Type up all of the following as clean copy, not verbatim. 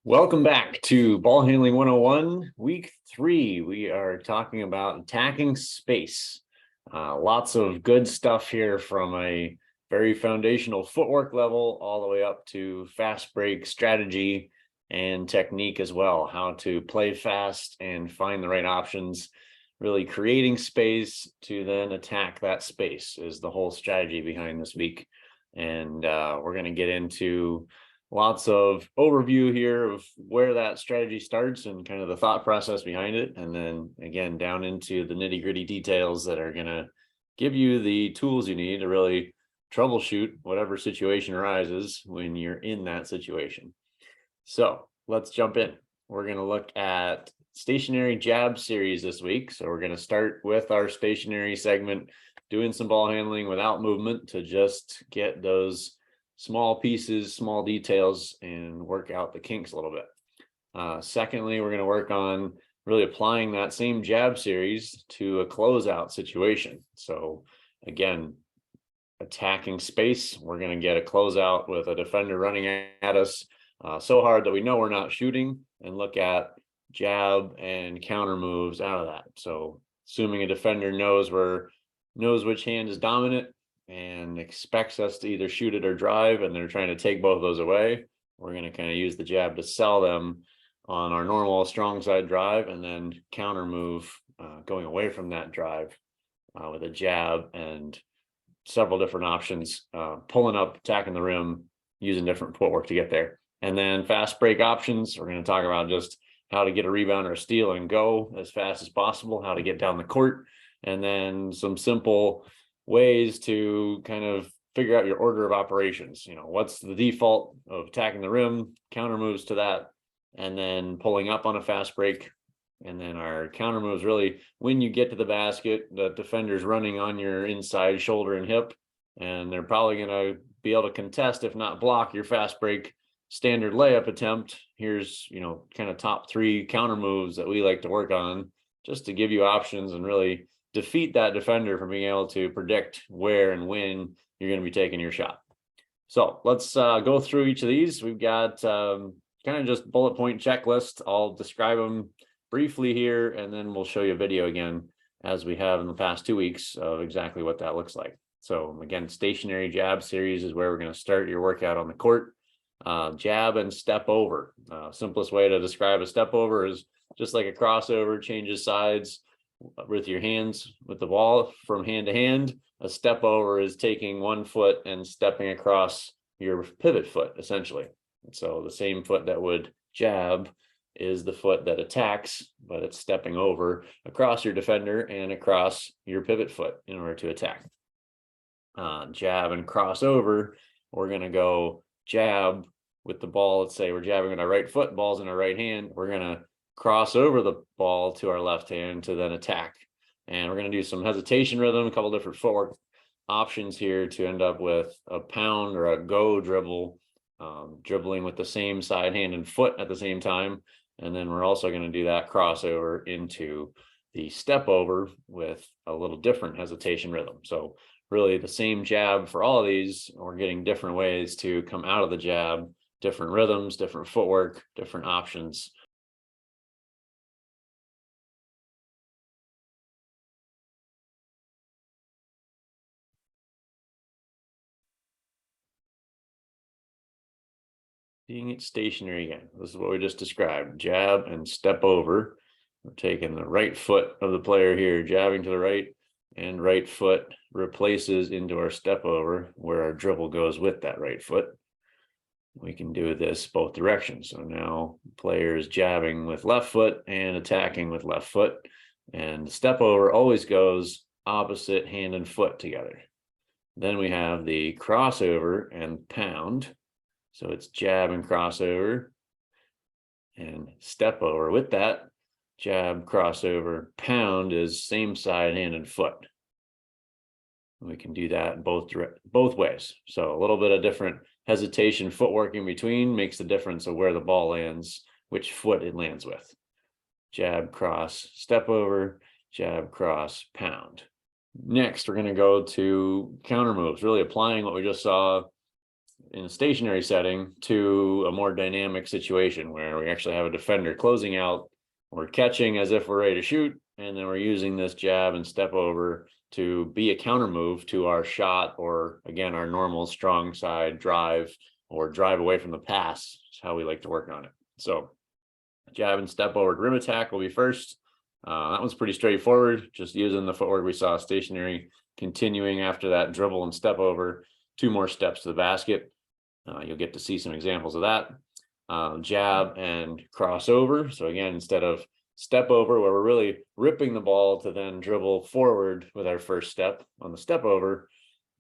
Welcome back to Ball Handling 101, week 3. We are talking about attacking space. Lots of good stuff here from a very foundational footwork level all the way up to fast break strategy and technique as well. How to play fast and find the right options. Really creating space to then attack that space is the whole strategy behind this week. And we're going to get into lots of overview here of where that strategy starts and kind of the thought process behind it. And then again, down into the nitty gritty details that are going to give you the tools you need to really troubleshoot whatever situation arises when you're in that situation. So let's jump in. We're going to look at stationary jab series this week. So we're going to start with our stationary segment, doing some ball handling without movement to just get those small pieces, small details, and work out the kinks a little bit. Secondly, we're going to work on really applying that same jab series to a closeout situation. So again, attacking space, we're going to get a closeout with a defender running at us so hard that we know we're not shooting, and look at jab and counter moves out of that. So assuming a defender knows which hand is dominant and expects us to either shoot it or drive, and they're trying to take both of those away, we're going to kind of use the jab to sell them on our normal strong side drive, and then counter move going away from that drive with a jab and several different options, pulling up, attacking the rim, using different footwork to get there. And then fast break options, we're going to talk about just how to get a rebound or a steal and go as fast as possible, how to get down the court, and then some simple ways to kind of figure out your order of operations. What's the default of attacking the rim, counter moves to that, and then pulling up on a fast break. And then our counter moves, really when you get to the basket, the defender's running on your inside shoulder and hip, and they're probably going to be able to contest, if not block, your fast break standard layup attempt. Here's, kind of top 3 counter moves that we like to work on, just to give you options and really defeat that defender from being able to predict where and when you're going to be taking your shot. So let's go through each of these. We've got kind of just bullet point checklist. I'll describe them briefly here, and then we'll show you a video again, as we have in the past 2 weeks, of exactly what that looks like. So again, stationary jab series is where we're going to start your workout on the court. Jab and step over. Simplest way to describe a step over is just like a crossover, changes sides with your hands with the ball from hand to hand. A step over is taking one foot and stepping across your pivot foot, essentially. So the same foot that would jab is the foot that attacks, but it's stepping over across your defender and across your pivot foot in order to attack. Jab and crossover, we're going to go jab with the ball. Let's say we're jabbing with our right foot, ball's in our right hand. We're going to cross over the ball to our left hand to then attack. And we're going to do some hesitation rhythm, a couple different footwork options here to end up with a pound or a go dribble, dribbling with the same side hand and foot at the same time. And then we're also going to do that crossover into the step over with a little different hesitation rhythm. So really the same jab for all of these. We're getting different ways to come out of the jab, different rhythms, different footwork, different options. Being it stationary again, this is what we just described: jab and step over. We're taking the right foot of the player here, jabbing to the right, and right foot replaces into our step over where our dribble goes with that right foot. We can do this both directions. So now player is jabbing with left foot and attacking with left foot, and the step over always goes opposite hand and foot together. Then we have the crossover and pound. So it's jab and crossover and step over. With that, jab, crossover, pound is same side, hand and foot. We can do that both ways. So a little bit of different hesitation footwork in between makes the difference of where the ball lands, which foot it lands with. Jab, cross, step over, jab, cross, pound. Next, we're going to go to counter moves, really applying what we just saw in a stationary setting to a more dynamic situation where we actually have a defender closing out, we're catching as if we're ready to shoot, and then we're using this jab and step over to be a counter move to our shot, or again, our normal strong side drive or drive away from the pass. Is how we like to work on it. So jab and step over rim attack will be first. That one's pretty straightforward, just using the footwork we saw stationary, continuing after that dribble and step over, 2 more steps to the basket. You'll get to see some examples of that. Jab and crossover. So again, instead of step over, where we're really ripping the ball to then dribble forward with our first step on the step over,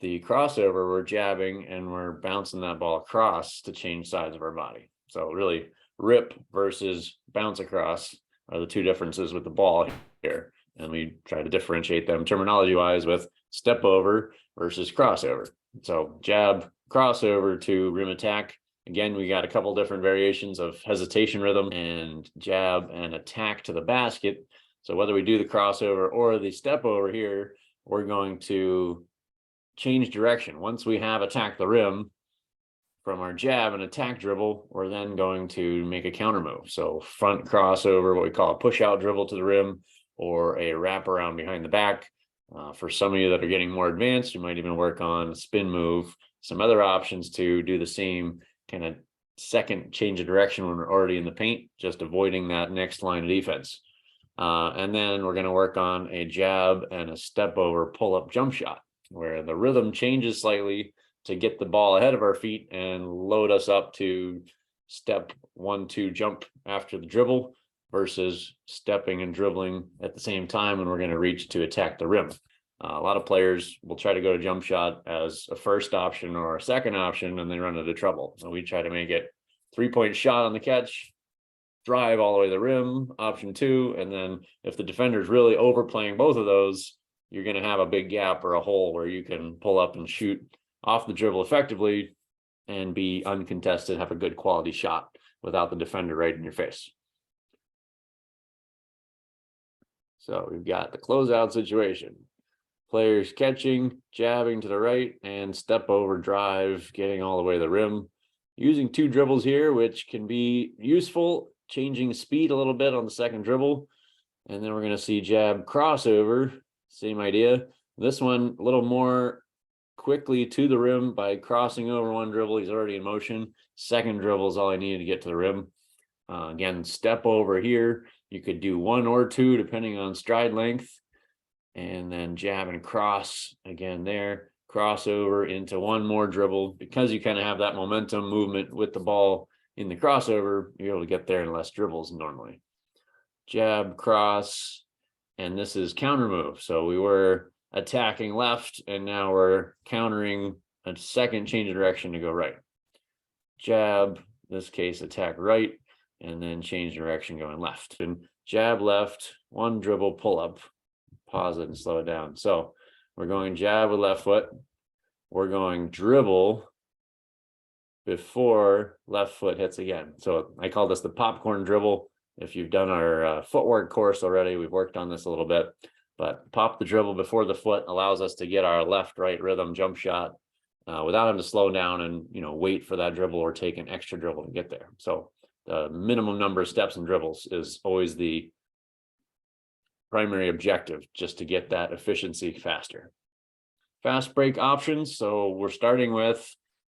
the crossover, we're jabbing and we're bouncing that ball across to change sides of our body. So really, rip versus bounce across are the 2 differences with the ball here. And we try to differentiate them terminology wise with step over versus crossover. So jab, crossover to rim attack. Again, we got a couple different variations of hesitation rhythm and jab and attack to the basket. So whether we do the crossover or the step over here, we're going to change direction. Once we have attacked the rim from our jab and attack dribble, we're then going to make a counter move. So front crossover, what we call a push out dribble to the rim, or a wrap around behind the back. For some of you that are getting more advanced, you might even work on a spin move, some other options to do the same kind of second change of direction when we're already in the paint, just avoiding that next line of defense. And then we're going to work on a jab and a step over pull up jump shot, where the rhythm changes slightly to get the ball ahead of our feet and load us up to step 1, 2 jump after the dribble versus stepping and dribbling at the same time when we're going to reach to attack the rim. A lot of players will try to go to jump shot as a first option or a second option, and they run into trouble. So we try to make it 3-point shot on the catch, drive all the way to the rim, option 2. And then if the defender's really overplaying both of those, you're going to have a big gap or a hole where you can pull up and shoot off the dribble effectively and be uncontested, have a good quality shot without the defender right in your face. So we've got the closeout situation. Players catching, jabbing to the right, and step over drive, getting all the way to the rim. Using 2 dribbles here, which can be useful, changing speed a little bit on the second dribble. And then we're going to see jab crossover, same idea. This one a little more quickly to the rim by crossing over 1 dribble. He's already in motion. Second dribble is all I needed to get to the rim. Again, step over here. You could do 1 or 2 depending on stride length. And then jab and cross again there, crossover into 1 more dribble. Because you kind of have that momentum movement with the ball in the crossover, you're able to get there in less dribbles normally. Jab, cross, and this is counter move. So we were attacking left, and now we're countering a second change of direction to go right. Jab, in this case, attack right, and then change direction going left. And jab left, 1 dribble pull up. Pause it and slow it down. So we're going jab with left foot. We're going dribble before left foot hits again. So I call this the popcorn dribble. If you've done our footwork course already, we've worked on this a little bit, but pop the dribble before the foot allows us to get our left-right rhythm jump shot without having to slow down and wait for that dribble or take an extra dribble to get there. So the minimum number of steps and dribbles is always the primary objective, just to get that efficiency faster. Fast break options. So we're starting with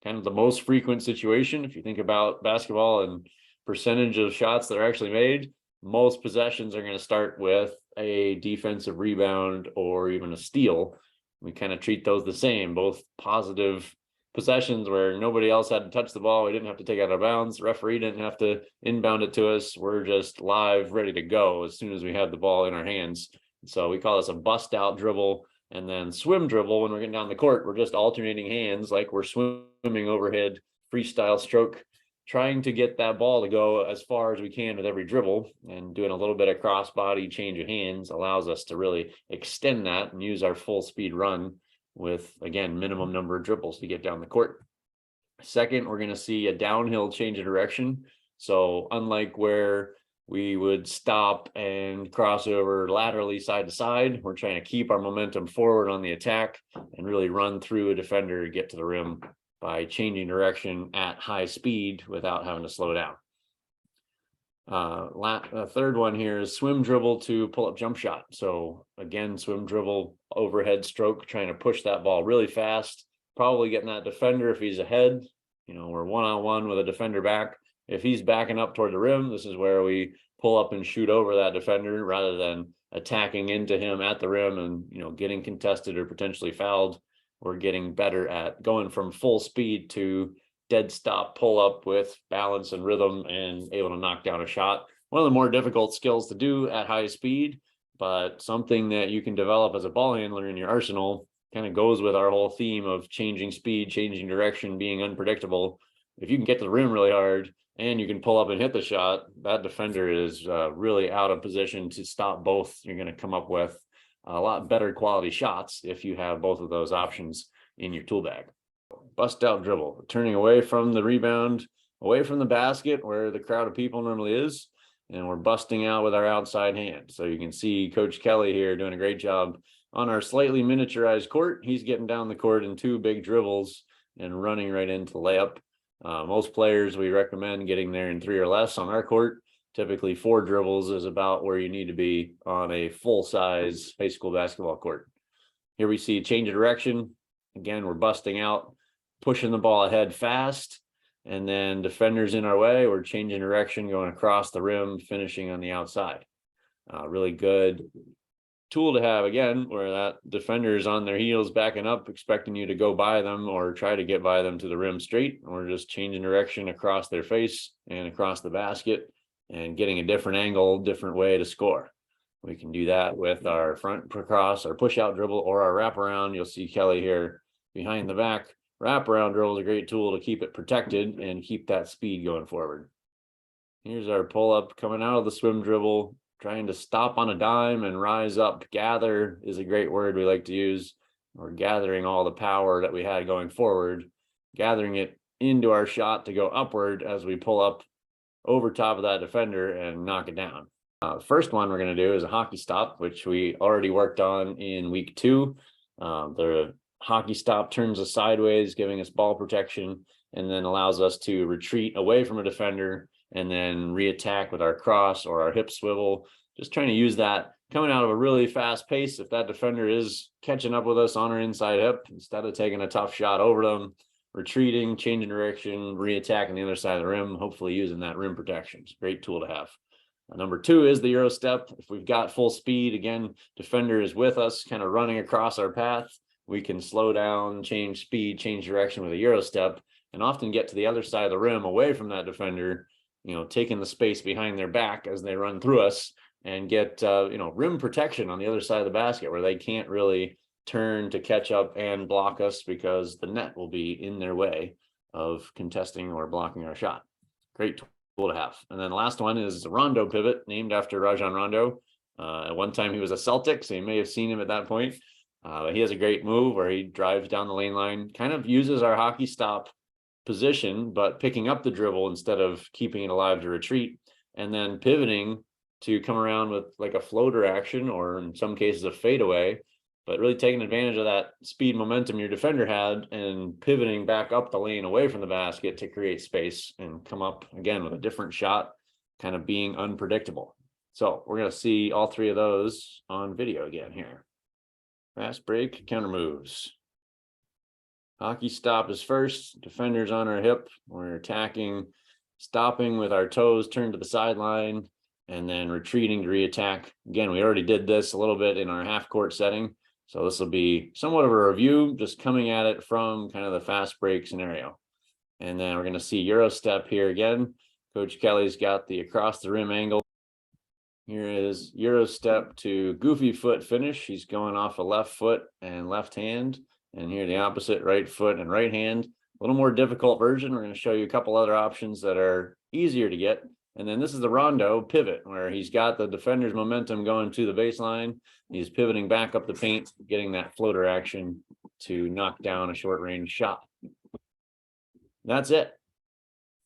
kind of the most frequent situation. If you think about basketball and percentage of shots that are actually made, most possessions are going to start with a defensive rebound or even a steal. We kind of treat those the same, both positive possessions where nobody else had to touch the ball. We didn't have to take it out of bounds. The referee didn't have to inbound it to us. We're just live, ready to go as soon as we have the ball in our hands. So we call this a bust out dribble. And then swim dribble, when we're getting down the court, we're just alternating hands like we're swimming overhead, freestyle stroke, trying to get that ball to go as far as we can with every dribble. And doing a little bit of crossbody change of hands allows us to really extend that and use our full speed run with, again, minimum number of dribbles to get down the court. Second, we're going to see a downhill change of direction. So unlike where we would stop and cross over laterally side to side, we're trying to keep our momentum forward on the attack and really run through a defender to get to the rim by changing direction at high speed without having to slow down. Third one here is swim dribble to pull up jump shot. So again, swim dribble, overhead stroke, trying to push that ball really fast, probably getting that defender if he's ahead. We're one-on-one with a defender back. If he's backing up toward the rim, this is where we pull up and shoot over that defender rather than attacking into him at the rim and, getting contested or potentially fouled. We're getting better at going from full speed to dead stop pull up with balance and rhythm and able to knock down a shot. One of the more difficult skills to do at high speed, but something that you can develop as a ball handler in your arsenal. Kind of goes with our whole theme of changing speed, changing direction, being unpredictable. If you can get to the rim really hard and you can pull up and hit the shot, that defender is really out of position to stop both. You're going to come up with a lot better quality shots if you have both of those options in your tool bag. Bust out dribble, turning away from the rebound, away from the basket where the crowd of people normally is, and we're busting out with our outside hand. So you can see Coach Kelly here doing a great job on our slightly miniaturized court. He's getting down the court in 2 big dribbles and running right into the layup. Most players, we recommend getting there in 3 or less. On our court, typically 4 dribbles is about where you need to be on a full-size high school basketball court. Here we see change of direction. Again, we're busting out, pushing the ball ahead fast, and then defenders in our way. We're changing direction, going across the rim, finishing on the outside. Really good tool to have, again, where that defender is on their heels backing up, expecting you to go by them or try to get by them to the rim straight, or just changing direction across their face and across the basket and getting a different angle, different way to score. We can do that with our front cross, our push out dribble, or our wraparound. You'll see Kelly here behind the back. Wraparound dribble is a great tool to keep it protected and keep that speed going forward. Here's our pull up coming out of the swim dribble, trying to stop on a dime and rise up. Gather is a great word we like to use. We're gathering all the power that we had going forward, gathering it into our shot to go upward as we pull up over top of that defender and knock it down. First one we're going to do is a hockey stop, which we already worked on in week 2. The hockey stop turns us sideways, giving us ball protection, and then allows us to retreat away from a defender and then reattack with our cross or our hip swivel. Just trying to use that coming out of a really fast pace. If that defender is catching up with us on our inside hip, instead of taking a tough shot over them, retreating, changing direction, reattacking the other side of the rim, hopefully using that rim protection. It's a great tool to have. Number 2 is the Euro step. If we've got full speed, again, defender is with us, kind of running across our path. We can slow down, change speed, change direction with a Euro step, and often get to the other side of the rim away from that defender, taking the space behind their back as they run through us, and get, rim protection on the other side of the basket where they can't really turn to catch up and block us because the net will be in their way of contesting or blocking our shot. Great tool to have. And then the last one is a Rondo pivot, named after Rajon Rondo. At one time he was a Celtic, so you may have seen him at that point. He has a great move where he drives down the lane line, kind of uses our hockey stop position, but picking up the dribble instead of keeping it alive to retreat, and then pivoting to come around with like a floater action, or in some cases a fadeaway, but really taking advantage of that speed momentum your defender had and pivoting back up the lane away from the basket to create space and come up again with a different shot, kind of being unpredictable. So we're going to see all 3 of those on video again here. Fast break, counter moves. Hockey stop is first, defenders on our hip. We're attacking, stopping with our toes turned to the sideline, and then retreating to reattack. Again, we already did this a little bit in our half court setting. So this will be somewhat of a review, just coming at it from kind of the fast break scenario. And then we're going to see Euro step here again. Coach Kelly's got the across the rim angle. Here is Euro step to goofy foot finish. He's going off a left foot and left hand. And here the opposite, right foot and right hand. A little more difficult version. We're going to show you a couple other options that are easier to get. And then this is the Rondo pivot, where he's got the defender's momentum going to the baseline. He's pivoting back up the paint, getting that floater action to knock down a short range shot. That's it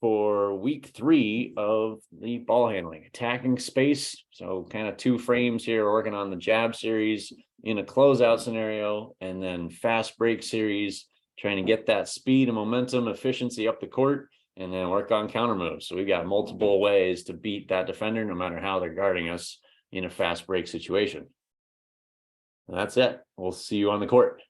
for week 3 of the ball handling, attacking space. So kind of 2 frames here. We're working on the jab series in a closeout scenario, and then fast break series trying to get that speed and momentum, efficiency up the court, and then work on counter moves. So we've got multiple ways to beat that defender, no matter how they're guarding us in a fast break situation. And that's it. We'll see you on the court.